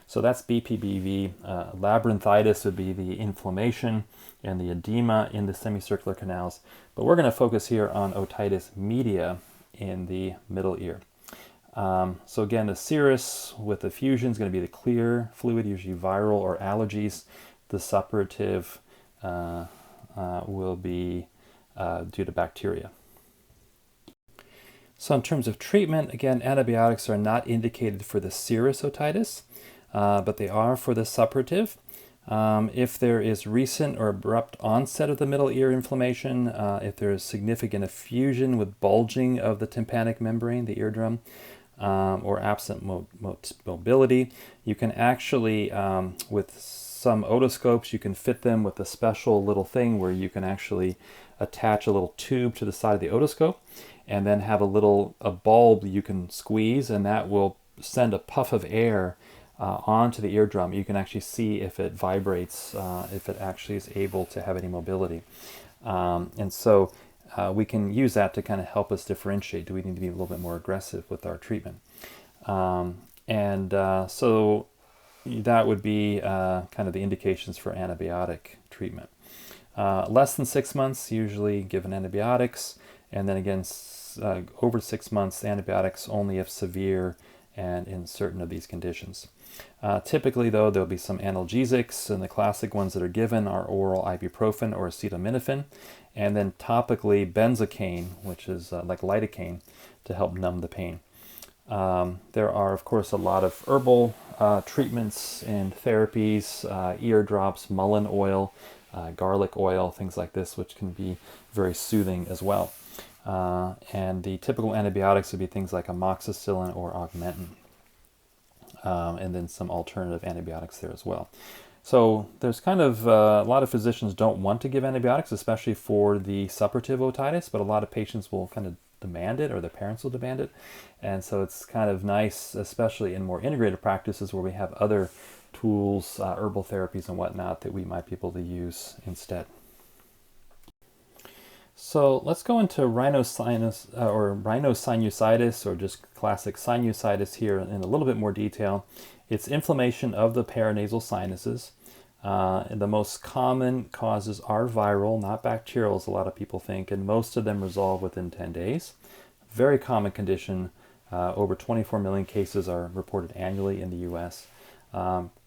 So that's BPPV. Labyrinthitis would be the inflammation and the edema in the semicircular canals. But we're going to focus here on otitis media in the middle ear. So again, the serous with effusion is going to be the clear fluid, usually viral or allergies. The suppurative will be due to bacteria. So in terms of treatment, again, antibiotics are not indicated for the serous otitis, but they are for the suppurative. If there is recent or abrupt onset of the middle ear inflammation, if there is significant effusion with bulging of the tympanic membrane, the eardrum, or absent mobility, you can actually, with some otoscopes, you can fit them with a special little thing where you can actually attach a little tube to the side of the otoscope and then have a bulb you can squeeze, and that will send a puff of air onto the eardrum. You can actually see if it vibrates, if it actually is able to have any mobility. And so we can use that to kind of help us differentiate. Do we need to be a little bit more aggressive with our treatment? So that would be kind of the indications for antibiotic treatment. Less than 6 months, usually given antibiotics, and then again, over 6 months, antibiotics only if severe and in certain of these conditions. Typically, though, there'll be some analgesics, and the classic ones that are given are oral ibuprofen or acetaminophen, and then topically benzocaine, which is like lidocaine, to help numb the pain. There are, of course, a lot of herbal treatments and therapies, ear drops, mullein oil, garlic oil, things like this, which can be very soothing as well. And the typical antibiotics would be things like amoxicillin or augmentin, and then some alternative antibiotics there as well. So there's kind of a lot of physicians don't want to give antibiotics, especially for the suppurative otitis, but a lot of patients will kind of demand it, or their parents will demand it. And so it's kind of nice, especially in more integrated practices where we have other tools, herbal therapies and whatnot that we might be able to use instead. So let's go into Rhino Sinusitis, or just classic sinusitis here in a little bit more detail. It's inflammation of the paranasal sinuses. The most common causes are viral, not bacterial, as a lot of people think, and most of them resolve within 10 days. Very common condition. Over 24 million cases are reported annually in the U.S.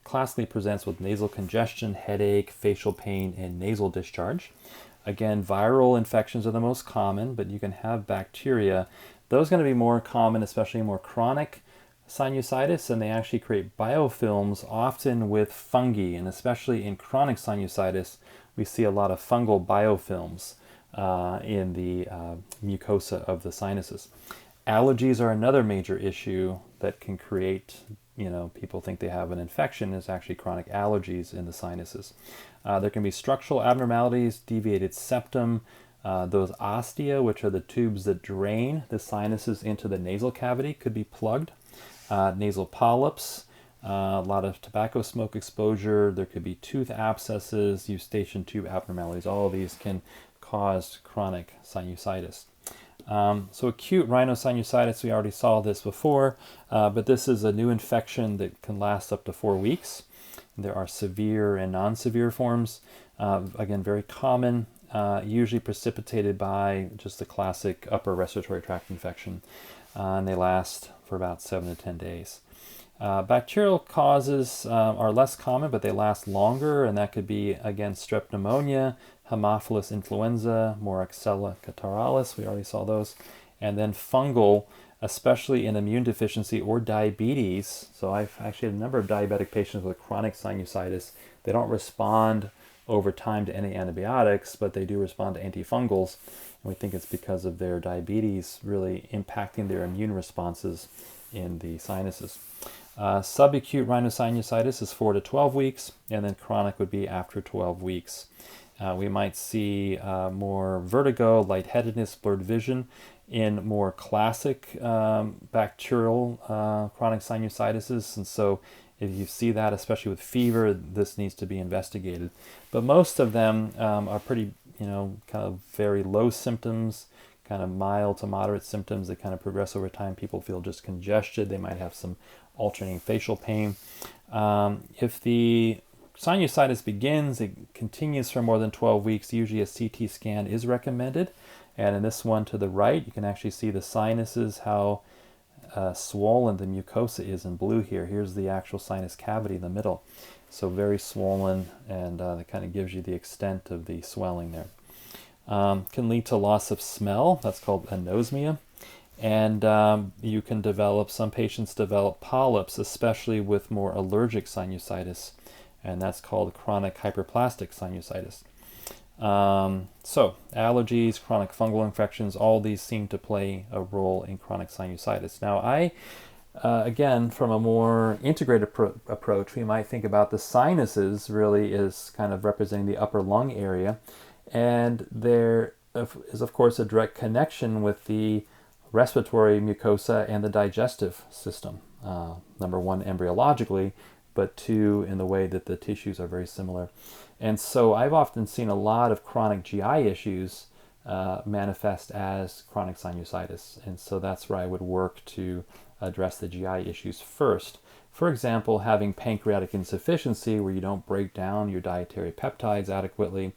Classically presents with nasal congestion, headache, facial pain, and nasal discharge. Again, viral infections are the most common, but you can have bacteria. Those are going to be more common, especially in more chronic sinusitis, and they actually create biofilms, often with fungi, and especially in chronic sinusitis, we see a lot of fungal biofilms in the mucosa of the sinuses. Allergies are another major issue that can create, people think they have an infection. Is actually chronic allergies in the sinuses. There can be structural abnormalities, deviated septum, those ostia, which are the tubes that drain the sinuses into the nasal cavity, could be plugged. Nasal polyps, a lot of tobacco smoke exposure. There could be tooth abscesses, eustachian tube abnormalities. All of these can cause chronic sinusitis. So acute rhinosinusitis, we already saw this before, but this is a new infection that can last up to 4 weeks. There are severe and non-severe forms. Again, very common. usually precipitated by just the classic upper respiratory tract infection, and they last for about 7 to 10 days. Bacterial causes are less common, but they last longer, and that could be, again, strep pneumonia, Haemophilus influenza, Moraxella catarrhalis, we already saw those, and then fungal, especially in immune deficiency or diabetes. So I've actually had a number of diabetic patients with chronic sinusitis. They don't respond over time to any antibiotics, but they do respond to antifungals, and we think it's because of their diabetes really impacting their immune responses in the sinuses. Subacute rhinosinusitis is 4 to 12 weeks, and then chronic would be after 12 weeks. We might see more vertigo, lightheadedness, blurred vision in more classic bacterial chronic sinusitis, and so if you see that, especially with fever, this needs to be investigated. But most of them are pretty, kind of very low symptoms, kind of mild to moderate symptoms. They kind of progress over time. People feel just congested. They might have some alternating facial pain. If the sinusitis begins, it continues for more than 12 weeks. Usually a CT scan is recommended. And in this one to the right, you can actually see the sinuses, how swollen the mucosa is in blue here. Here's the actual sinus cavity in the middle. So very swollen, and that kind of gives you the extent of the swelling there. Can lead to loss of smell. That's called anosmia. And you can some patients develop polyps, especially with more allergic sinusitis, and that's called chronic hyperplastic sinusitis. So allergies, chronic fungal infections, all these seem to play a role in chronic sinusitis. Now again, from a more integrated approach, we might think about the sinuses really as kind of representing the upper lung area, and there is of course a direct connection with the respiratory mucosa and the digestive system. Number one, embryologically, but two, in the way that the tissues are very similar. And so I've often seen a lot of chronic GI issues manifest as chronic sinusitis. And so that's where I would work to address the GI issues first. For example, having pancreatic insufficiency, where you don't break down your dietary peptides adequately,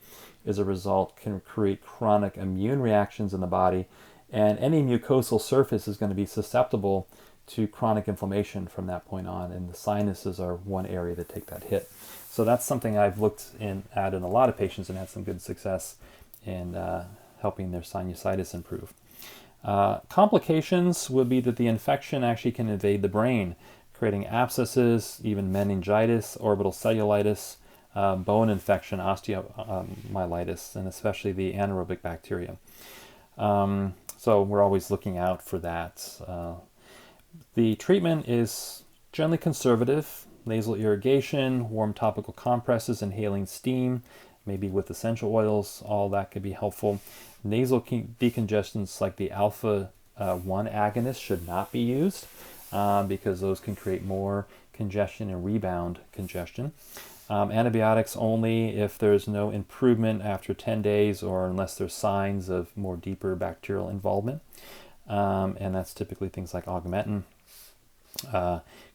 as a result can create chronic immune reactions in the body. And any mucosal surface is going to be susceptible to chronic inflammation from that point on, and the sinuses are one area that take that hit. So that's something I've looked at in a lot of patients and had some good success in helping their sinusitis improve. Complications would be that the infection actually can invade the brain, creating abscesses, even meningitis, orbital cellulitis, bone infection, osteomyelitis, and especially the anaerobic bacteria. So we're always looking out for that. The treatment is generally conservative: nasal irrigation, warm topical compresses, inhaling steam, maybe with essential oils, all that could be helpful. Nasal decongestants like the alpha 1 agonist should not be used because those can create more congestion and rebound congestion. Antibiotics only if there's no improvement after 10 days or unless there's signs of more deeper bacterial involvement. And that's typically things like augmentin.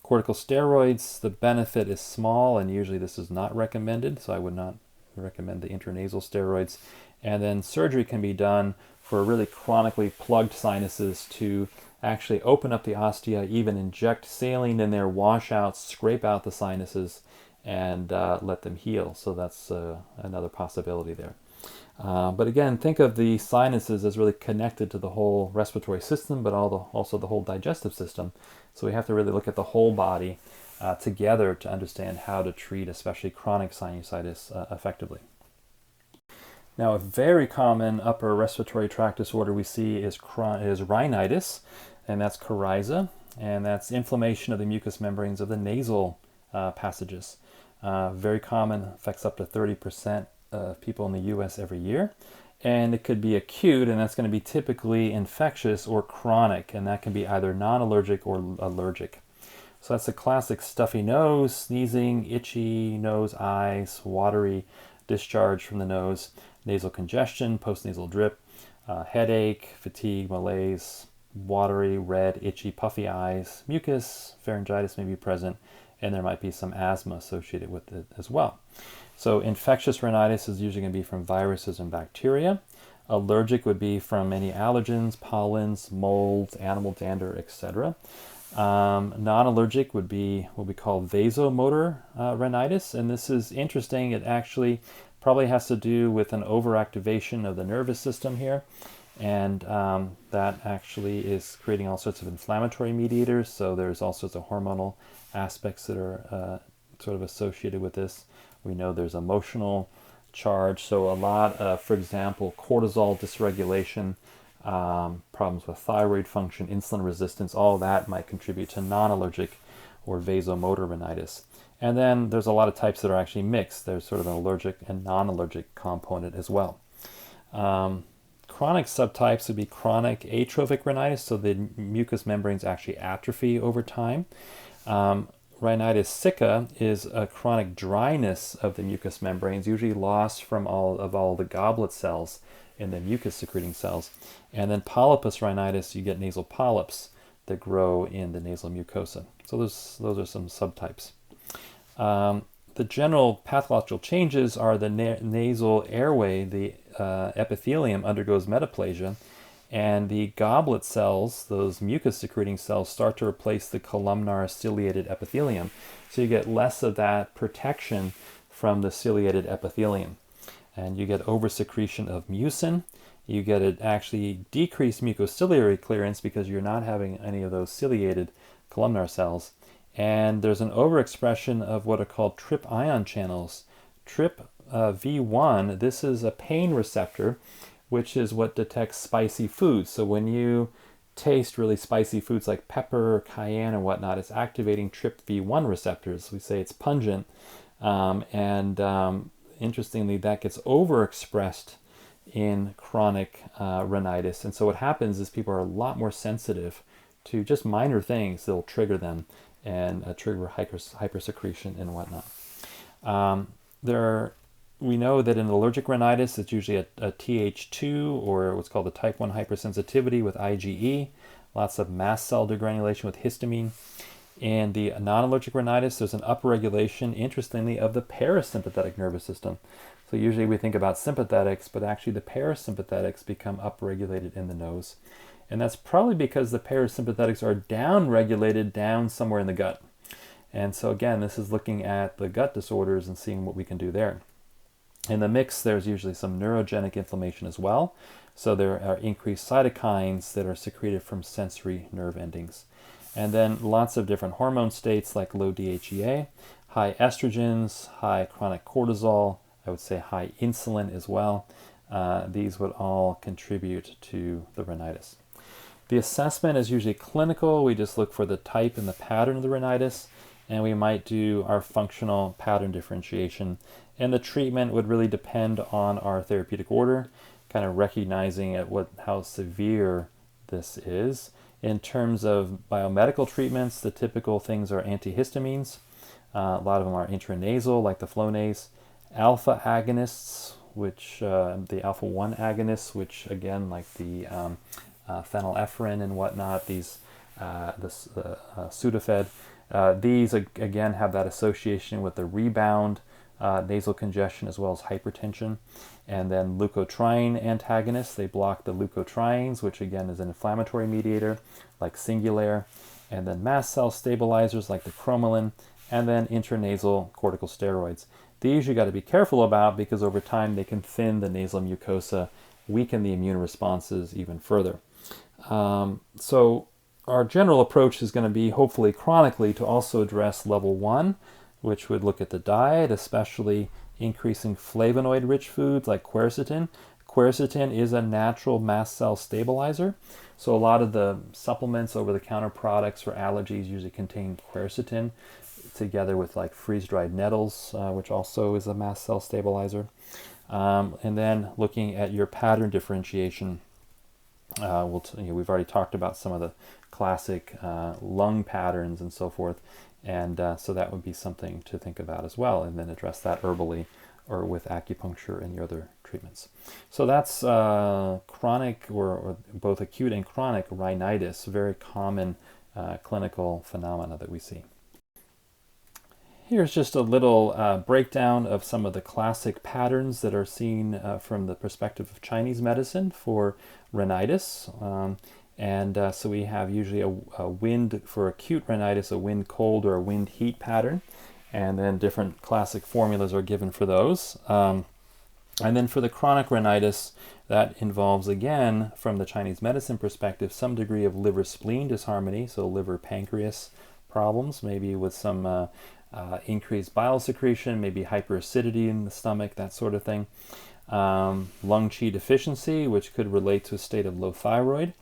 Corticosteroids, the benefit is small, and usually this is not recommended, so I would not recommend the intranasal steroids. And then surgery can be done for really chronically plugged sinuses to actually open up the ostia, even inject saline in there, wash out, scrape out the sinuses, and let them heal. So that's another possibility there. But again, think of the sinuses as really connected to the whole respiratory system, but also the whole digestive system. So we have to really look at the whole body together to understand how to treat especially chronic sinusitis effectively. Now, a very common upper respiratory tract disorder we see is rhinitis, and that's coryza, and that's inflammation of the mucous membranes of the nasal passages. Very common, affects up to 30% of people in the U.S. every year. And it could be acute, and that's going to be typically infectious, or chronic, and that can be either non-allergic or allergic. So that's a classic stuffy nose, sneezing, itchy nose, eyes, watery discharge from the nose, nasal congestion, postnasal drip, headache, fatigue, malaise, watery, red, itchy, puffy eyes, mucus, pharyngitis may be present, and there might be some asthma associated with it as well. So infectious rhinitis is usually going to be from viruses and bacteria. Allergic would be from any allergens, pollens, molds, animal dander, etc. Non-allergic would be what we call vasomotor rhinitis, and this is interesting. It actually probably has to do with an overactivation of the nervous system here, and that actually is creating all sorts of inflammatory mediators, so there's all sorts of hormonal aspects that are sort of associated with this. We know there's emotional charge, so a lot of, for example, cortisol dysregulation, problems with thyroid function, insulin resistance, all that might contribute to non-allergic or vasomotor rhinitis. And then there's a lot of types that are actually mixed. There's sort of an allergic and non-allergic component as well. Chronic subtypes would be chronic atrophic rhinitis, so the mucous membranes actually atrophy over time. Rhinitis sicca is a chronic dryness of the mucous membranes, usually lost from all the goblet cells in the mucus secreting cells. And then polypus rhinitis, you get nasal polyps that grow in the nasal mucosa. So those are some subtypes. The general pathological changes are the nasal airway, the epithelium undergoes metaplasia, and the goblet cells, those mucus secreting cells, start to replace the columnar ciliated epithelium. So you get less of that protection from the ciliated epithelium. And you get oversecretion of mucin. You get actually decreased mucociliary clearance because you're not having any of those ciliated columnar cells. And there's an overexpression of what are called TRP ion channels. TRP-V1, this is a pain receptor, which is what detects spicy foods. So when you taste really spicy foods like pepper, cayenne, and whatnot, it's activating TRP-V1 receptors. We say it's pungent. Interestingly, that gets overexpressed in chronic rhinitis. And so what happens is people are a lot more sensitive to just minor things that'll trigger them and trigger hypersecretion and whatnot. We know that in allergic rhinitis, it's usually a Th2 or what's called a type 1 hypersensitivity with IgE, lots of mast cell degranulation with histamine. In the non-allergic rhinitis, there's an upregulation, interestingly, of the parasympathetic nervous system. So usually we think about sympathetics, but actually the parasympathetics become upregulated in the nose. And that's probably because the parasympathetics are downregulated down somewhere in the gut. And so again, this is looking at the gut disorders and seeing what we can do there. In the mix, there's usually some neurogenic inflammation as well. So there are increased cytokines that are secreted from sensory nerve endings. And then lots of different hormone states like low DHEA, high estrogens, high chronic cortisol, I would say high insulin as well. These would all contribute to the rhinitis. The assessment is usually clinical. We just look for the type and the pattern of the rhinitis, and we might do our functional pattern differentiation. And the treatment would really depend on our therapeutic order, kind of recognizing how severe this is. In terms of biomedical treatments, the typical things are antihistamines. A lot of them are intranasal, like the Flonase. Alpha agonists, which the alpha-1 agonists, which again, like the phenylephrine and whatnot, these Sudafed. These again have that association with the rebound, nasal congestion, as well as hypertension. And then leukotriene antagonists, they block the leukotrienes, which again is an inflammatory mediator, like Singulair. And then mast cell stabilizers, like the cromolyn. And then intranasal corticosteroids. These you got to be careful about because over time they can thin the nasal mucosa, weaken the immune responses even further. So our general approach is going to be hopefully chronically to also address level 1, which would look at the diet, especially increasing flavonoid-rich foods like quercetin. Quercetin is a natural mast cell stabilizer. So a lot of the supplements, over-the-counter products for allergies usually contain quercetin together with like freeze-dried nettles, which also is a mast cell stabilizer. And then looking at your pattern differentiation, we've already talked about some of the classic lung patterns and so forth. And so that would be something to think about as well, and then address that herbally or with acupuncture and your other treatments. So that's chronic or both acute and chronic rhinitis, very common clinical phenomena that we see. Here's just a little breakdown of some of the classic patterns that are seen from the perspective of Chinese medicine for rhinitis. So we have usually a wind for acute rhinitis, a wind cold or a wind heat pattern, and then different classic formulas are given for those. And then for the chronic rhinitis, that involves, again, from the Chinese medicine perspective, some degree of liver-spleen disharmony, so liver-pancreas problems, maybe with some increased bile secretion, maybe hyperacidity in the stomach, that sort of thing. Lung qi deficiency, which could relate to a state of low thyroid.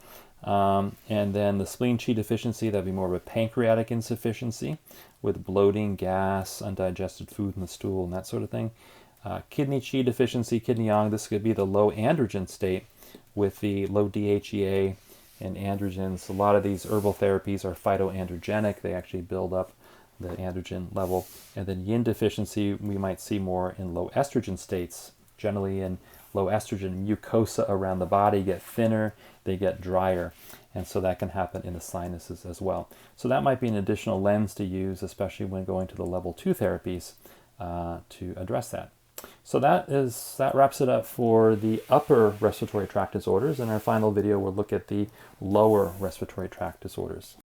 And then the spleen qi deficiency, that'd be more of a pancreatic insufficiency with bloating, gas, undigested food in the stool, and that sort of thing. Kidney qi deficiency, kidney yang, this could be the low androgen state with the low DHEA and androgens. A lot of these herbal therapies are phytoandrogenic. They actually build up the androgen level. And then yin deficiency, we might see more in low estrogen states. Generally in low estrogen, mucosa around the body get thinner, they get drier. And so that can happen in the sinuses as well. So that might be an additional lens to use, especially when going to the level 2 therapies to address that. So that wraps it up for the upper respiratory tract disorders. In our final video, we'll look at the lower respiratory tract disorders.